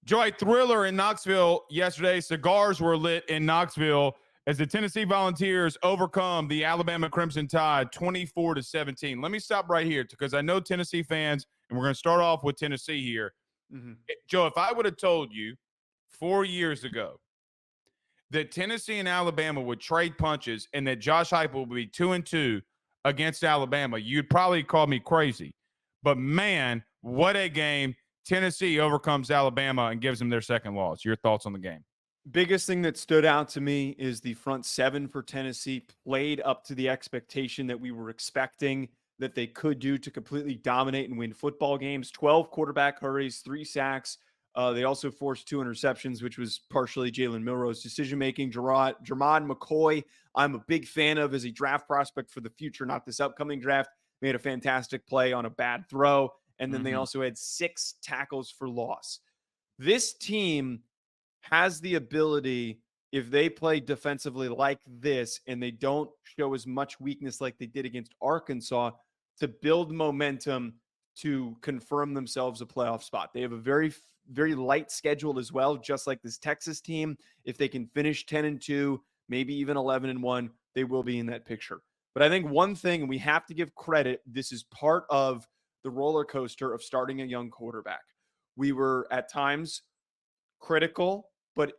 Joy, thriller in Knoxville yesterday. Cigars were lit in Knoxville as the Tennessee Volunteers overcome the Alabama Crimson Tide 24-17. Let me stop right here because I know Tennessee fans, and we're going to start off with Tennessee here. Joe, if I would have told you 4 years ago that Tennessee and Alabama would trade punches and that Josh Heupel would be 2-2 against Alabama, you'd probably call me crazy. But man, what a game. Tennessee overcomes Alabama and gives them their second loss. Your thoughts on the game? Biggest thing that stood out to me is the front seven for Tennessee played up to the expectation that we were expecting that they could do to completely dominate and win football games. 12 quarterback hurries, 3 sacks. They also forced 2 interceptions, which was partially Jalen Milroe's decision-making. Jermon McCoy, I'm a big fan of as a draft prospect for the future, not this upcoming draft. Made a fantastic play on a bad throw. And then they also had 6 tackles for loss. This team has the ability, if they play defensively like this and they don't show as much weakness like they did against Arkansas, to build momentum to confirm themselves a playoff spot. They have a very, very light schedule as well, just like this Texas team. If they can finish 10-2, maybe even 11-1, they will be in that picture. But I think one thing, and we have to give credit, this is part of the roller coaster of starting a young quarterback. We were at times critical, but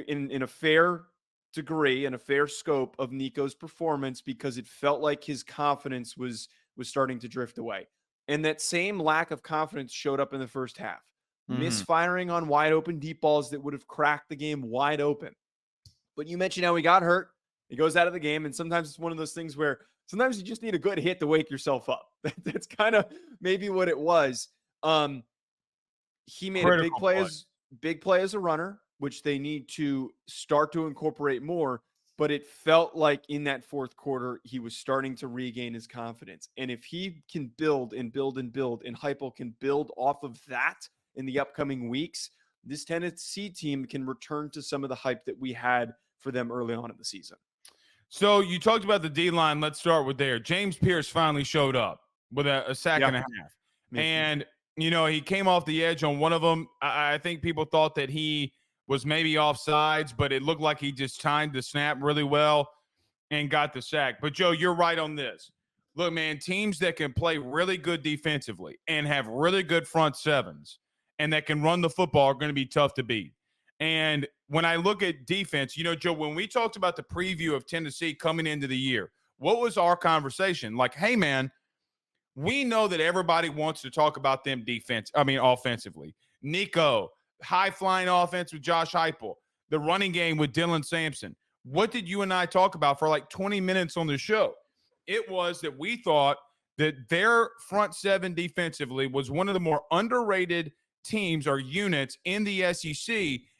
in a fair degree and a fair scope of Nico's performance because it felt like his confidence was starting to drift away. And that same lack of confidence showed up in the first half. Misfiring on wide open deep balls that would have cracked the game wide open. But you mentioned how he got hurt. He goes out of the game, and sometimes it's one of those things where sometimes you just need a good hit to wake yourself up. That's kind of maybe what it was. He made a big play as a runner, which they need to start to incorporate more. But it felt like in that fourth quarter, he was starting to regain his confidence. And if he can build and build and build, and Heupel can build off of that in the upcoming weeks, this Tennessee team can return to some of the hype that we had for them early on in the season. So you talked about the D-line. Let's start with there. James Pierce finally showed up with a sack and a half. And, you know, he came off the edge on one of them. I think people thought that he was maybe offsides, but it looked like he just timed the snap really well and got the sack. But, Joe, you're right on this. Look, man, teams that can play really good defensively and have really good front sevens and that can run the football are going to be tough to beat. And when I look at defense, you know, Joe, when we talked about the preview of Tennessee coming into the year, what was our conversation? Like, hey, man, we know that everybody wants to talk about them offensively. Nico, high-flying offense with Josh Heupel, the running game with Dylan Sampson. What did you and I talk about for like 20 minutes on the show? It was that we thought that their front seven defensively was one of the more underrated teams or units in the SEC,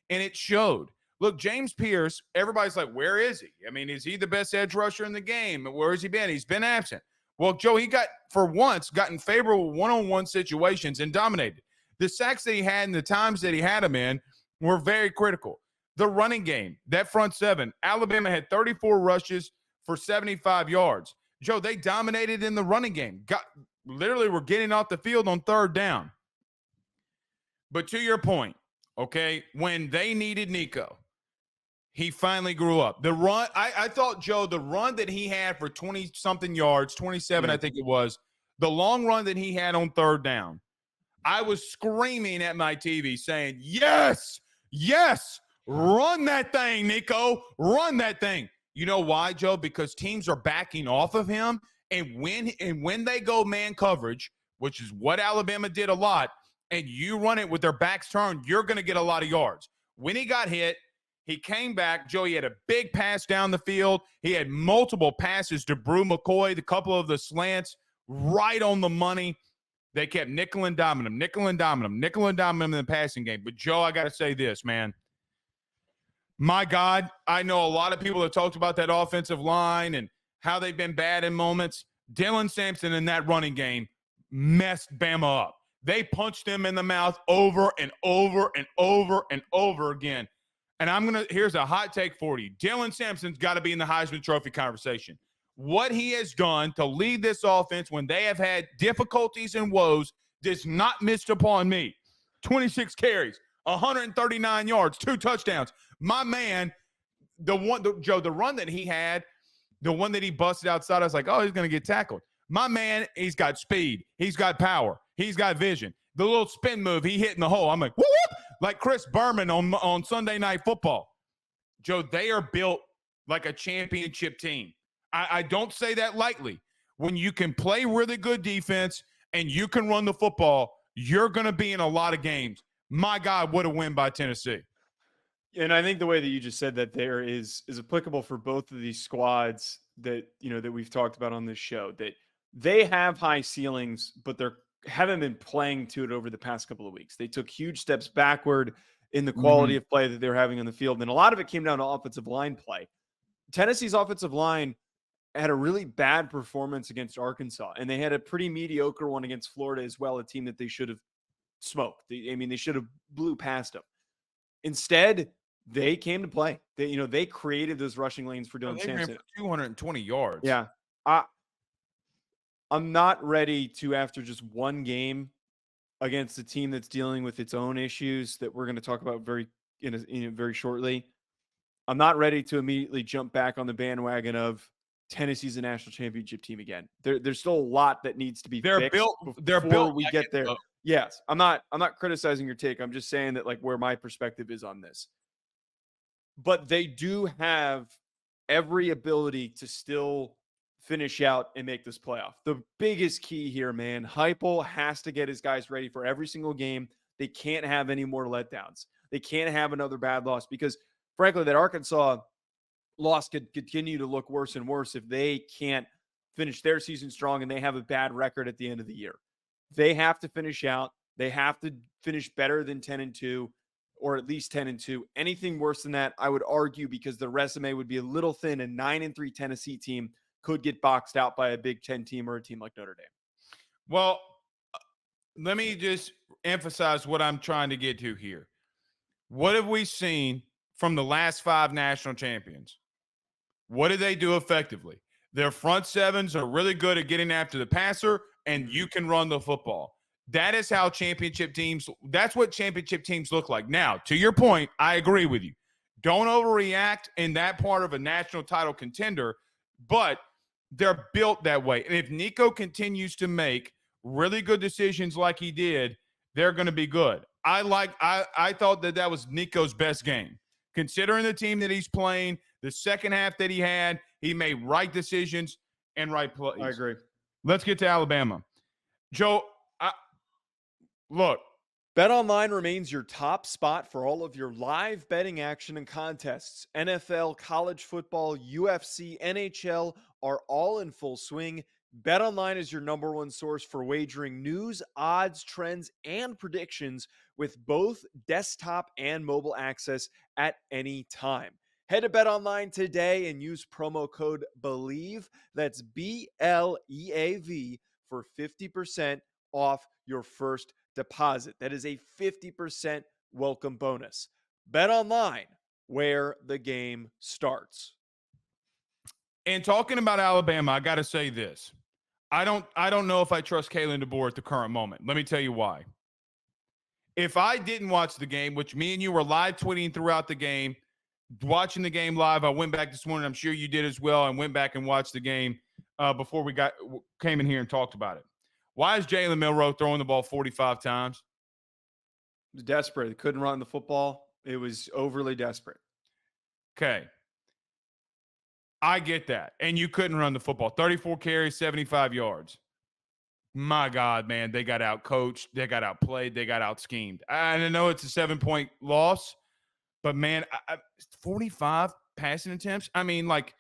and it showed. Look, James Pierce, everybody's like, where is he? I mean, is he the best edge rusher in the game? Where has he been? He's been absent. Well, Joe, he got in favorable one-on-one situations and dominated. The sacks that he had and the times that he had them in were very critical. The running game, that front seven, Alabama had 34 rushes for 75 yards. Joe, they dominated in the running game. Literally were getting off the field on third down. But to your point, okay, when they needed Nico, he finally grew up. The run, I thought, Joe, the run that he had for 20-something yards, 27 I think it was, the long run that he had on third down, I was screaming at my TV saying, yes, run that thing, Nico, run that thing. You know why, Joe? Because teams are backing off of him, and when they go man coverage, which is what Alabama did a lot, and you run it with their backs turned, you're going to get a lot of yards. When he got hit, he came back. Joe, he had a big pass down the field. He had multiple passes to Brew McCoy, a couple of the slants right on the money. They kept nickel and diming him in the passing game. But, Joe, I got to say this, man. My God, I know a lot of people have talked about that offensive line and how they've been bad in moments. Dylan Sampson in that running game messed Bama up. They punched him in the mouth over and over and over and over again. And here's a hot take for you. Dylan Sampson's got to be in the Heisman Trophy conversation. What he has done to lead this offense when they have had difficulties and woes does not miss upon me. 26 carries, 139 yards, 2 touchdowns. My man, the run that he had, the one that he busted outside, I was like, oh, he's going to get tackled. My man, he's got speed. He's got power. He's got vision. The little spin move he hit in the hole, I'm like, whoop, whoop, like Chris Berman on Sunday Night Football. Joe, they are built like a championship team. I don't say that lightly. When you can play really good defense and you can run the football, you're going to be in a lot of games. My God, what a win by Tennessee. And I think the way that you just said that there is applicable for both of these squads that, that we've talked about on this show, that they have high ceilings, but they haven't been playing to it over the past couple of weeks. They took huge steps backward in the quality of play that they're having on the field. And a lot of it came down to offensive line play. Tennessee's offensive line had a really bad performance against Arkansas, and they had a pretty mediocre one against Florida as well, a team that they should have smoked. They should have blew past them. Instead, they came to play. They created those rushing lanes for Dylan Sampson. Ran for 220 yards. Yeah. I'm not ready to, after just one game against a team that's dealing with its own issues that we're going to talk about very shortly. I'm not ready to immediately jump back on the bandwagon of Tennessee's a national championship team again. There's still a lot that needs to be fixed before we get there. Yes, I'm not criticizing your take. I'm just saying that, like, where my perspective is on this. But they do have every ability to still finish out and make this playoff. The biggest key here, man, Heupel has to get his guys ready for every single game. They can't have any more letdowns. They can't have another bad loss because, frankly, that Arkansas loss could continue to look worse and worse if they can't finish their season strong and they have a bad record at the end of the year. They have to finish out. They have to finish better than 10-2, or at least 10-2. Anything worse than that, I would argue, because the resume would be a little thin. A 9-3 Tennessee team could get boxed out by a Big Ten team or a team like Notre Dame. Well, let me just emphasize what I'm trying to get to here. What have we seen from the last 5 national champions? What do they do effectively? Their front sevens are really good at getting after the passer, and you can run the football. That is how that's what championship teams look like. Now, to your point, I agree with you. Don't overreact in that part of a national title contender, but they're built that way. And if Nico continues to make really good decisions like he did, they're going to be good. I thought that was Nico's best game. Considering the team that he's playing, the second half that he had, he made right decisions and right plays. I agree. Let's get to Alabama. Joe, look. BetOnline remains your top spot for all of your live betting action and contests. NFL, college football, UFC, NHL are all in full swing. BetOnline is your number one source for wagering news, odds, trends, and predictions with both desktop and mobile access at any time. Head to BetOnline today and use promo code BELIEVE, that's BLEAV, for 50% off your first deposit. That is a 50% welcome bonus. BetOnline, where the game starts. And talking about Alabama, I got to say this. I don't know if I trust Kalen DeBoer at the current moment. Let me tell you why. If I didn't watch the game, which me and you were live tweeting throughout the game, watching the game live, I went back this morning. I'm sure you did as well, and went back and watched the game before we came in here and talked about it. Why is Jalen Milroe throwing the ball 45 times? It was desperate. They couldn't run the football. It was overly desperate. Okay. I get that. And you couldn't run the football. 34 carries, 75 yards. My God, man, they got out-coached. They got outplayed. They got out-schemed. I know it's a 7-point loss, but, man, 45 passing attempts? I mean, like,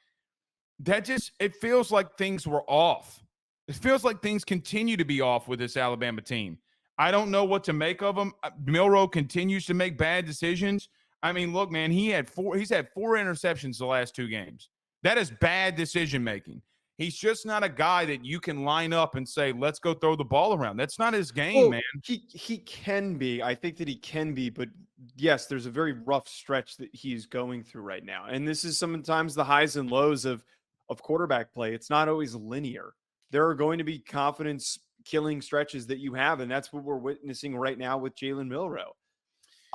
it feels like things were off. It feels like things continue to be off with this Alabama team. I don't know what to make of them. Milroe continues to make bad decisions. I mean, look, man, he's had 4 interceptions the last 2 games. That is bad decision-making. He's just not a guy that you can line up and say, let's go throw the ball around. That's not his game, man. He can be. I think that he can be. But, yes, there's a very rough stretch that he's going through right now. And this is sometimes the highs and lows of quarterback play. It's not always linear. There are going to be confidence-killing stretches that you have, and that's what we're witnessing right now with Jalen Milroe.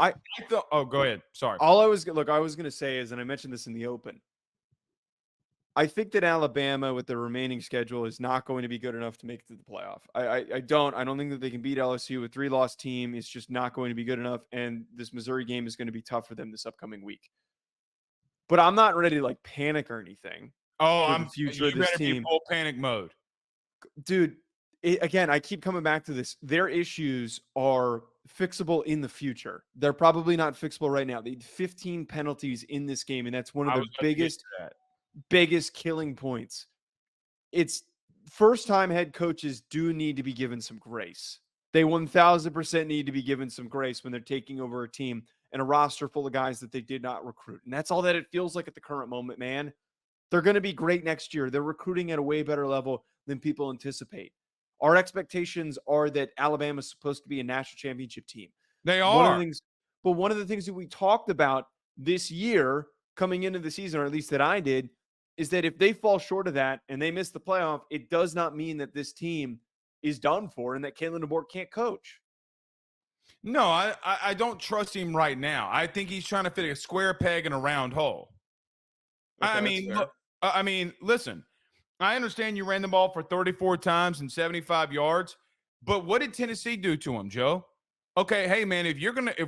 I thought. Oh, go ahead. Sorry. I was going to say is, and I mentioned this in the open, I think that Alabama with the remaining schedule is not going to be good enough to make it to the playoff. I don't think that they can beat LSU. A 3-loss team is just not going to be good enough, and this Missouri game is going to be tough for them this upcoming week. But I'm not ready to like panic or anything. Oh, the future of you this better team. be full panic mode. Dude, again, I keep coming back to this. Their issues are fixable in the future. They're probably not fixable right now. They had 15 penalties in this game, and that's one of the biggest killing points. It's first-time head coaches do need to be given some grace. They 1000% need to be given some grace when they're taking over a team and a roster full of guys that they did not recruit. And that's all that it feels like at the current moment, man. They're going to be great next year. They're recruiting at a way better level than people anticipate. Our expectations are that Alabama's supposed to be a national championship team. They are. One of the things that we talked about this year coming into the season, or at least that I did, is that if they fall short of that and they miss the playoff, it does not mean that this team is done for and that Kalen DeBoer can't coach. No, I don't trust him right now. I think he's trying to fit a square peg in a round hole. Okay, I mean, listen, I understand you ran the ball for 34 times and 75 yards, but what did Tennessee do to him, Joe? Okay, hey man, if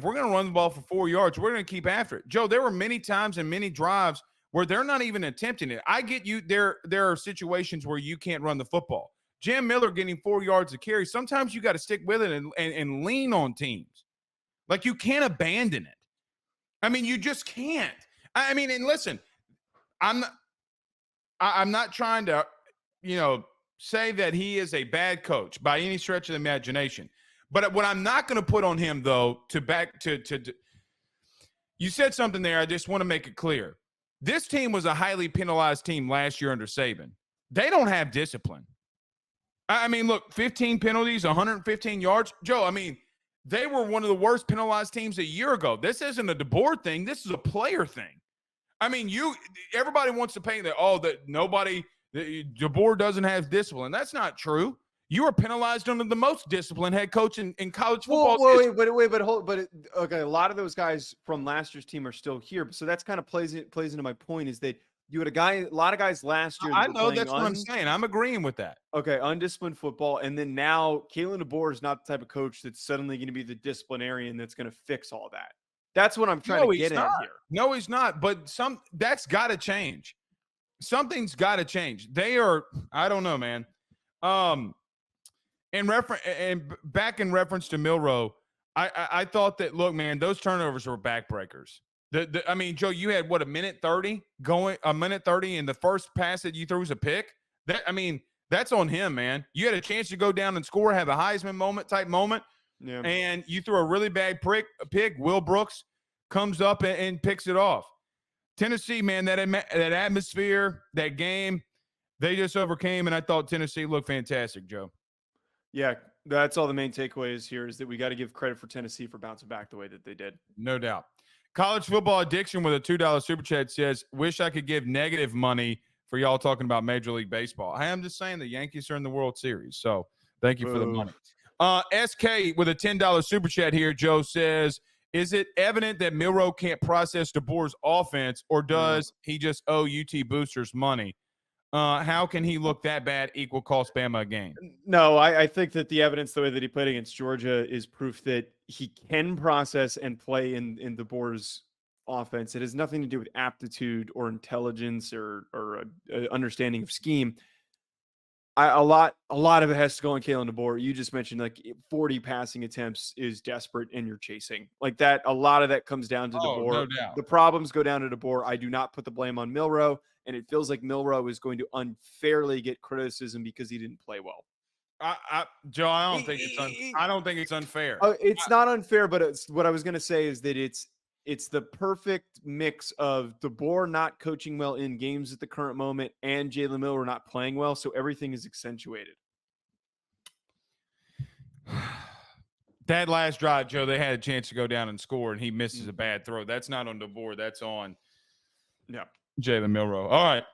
we're gonna run the ball for 4 yards, we're gonna keep after it. Joe, there were many times and many drives where they're not even attempting it. I get you. There are situations where you can't run the football. Jam Miller getting 4 yards of carry. Sometimes you got to stick with it and lean on teams. Like you can't abandon it. I mean, you just can't. I mean, and listen, I'm not trying to, say that he is a bad coach by any stretch of the imagination. But what I'm not going to put on him, though, you said something there. I just want to make it clear. This team was a highly penalized team last year under Saban. They don't have discipline. I mean, look, 15 penalties, 115 yards. Joe, I mean, they were one of the worst penalized teams a year ago. This isn't a DeBoer thing. This is a player thing. I mean, everybody wants to paint that, DeBoer doesn't have discipline. That's not true. You were penalized under the most disciplined head coach in college football. Okay. A lot of those guys from last year's team are still here. So that's kind of plays into my point is that you had a lot of guys last year. I know that's what I'm saying. I'm agreeing with that. Okay. Undisciplined football. And then now Kalen DeBoer is not the type of coach that's suddenly going to be the disciplinarian that's going to fix all that. That's what I'm trying to get at here. No, he's not. But that's got to change. Something's got to change. I don't know, man. Back in reference to Milroe, I thought that, look, man, those turnovers were backbreakers. I mean, Joe, you had a minute 30 and the first pass that you threw was a pick. That's on him, man. You had a chance to go down and score, have a Heisman moment, yeah. And you threw a really bad pick. Will Brooks comes up and picks it off. Tennessee, man, that atmosphere, that game, they just overcame, and I thought Tennessee looked fantastic, Joe. Yeah, that's all the main takeaway is here is that we got to give credit for Tennessee for bouncing back the way that they did. No doubt. College Football Addiction with a $2 super chat says, wish I could give negative money for y'all talking about Major League Baseball. I am just saying the Yankees are in the World Series, so thank you for the money. SK with a $10 super chat here, Joe says, is it evident that Milroe can't process DeBoer's offense, or does he just owe UT boosters money? How can he look that bad equal cost Bama a game? No, I think that the evidence, the way that he played against Georgia, is proof that he can process and play in DeBoer's offense. It has nothing to do with aptitude or intelligence or understanding of scheme. A lot of it has to go on Kalen DeBoer. You just mentioned like 40 passing attempts is desperate and you're chasing like that. A lot of that comes down to DeBoer. No doubt. The problems go down to DeBoer. I do not put the blame on Milroe, and it feels like Milroe is going to unfairly get criticism because he didn't play well. Joe, I don't think it's unfair. It's not unfair, but what I was going to say is that it's the perfect mix of DeBoer not coaching well in games at the current moment and Jalen Miller not playing well, so everything is accentuated. That last drive, Joe, they had a chance to go down and score, and he misses a bad throw. That's not on DeBoer. That's on Jalen Milroe. All right.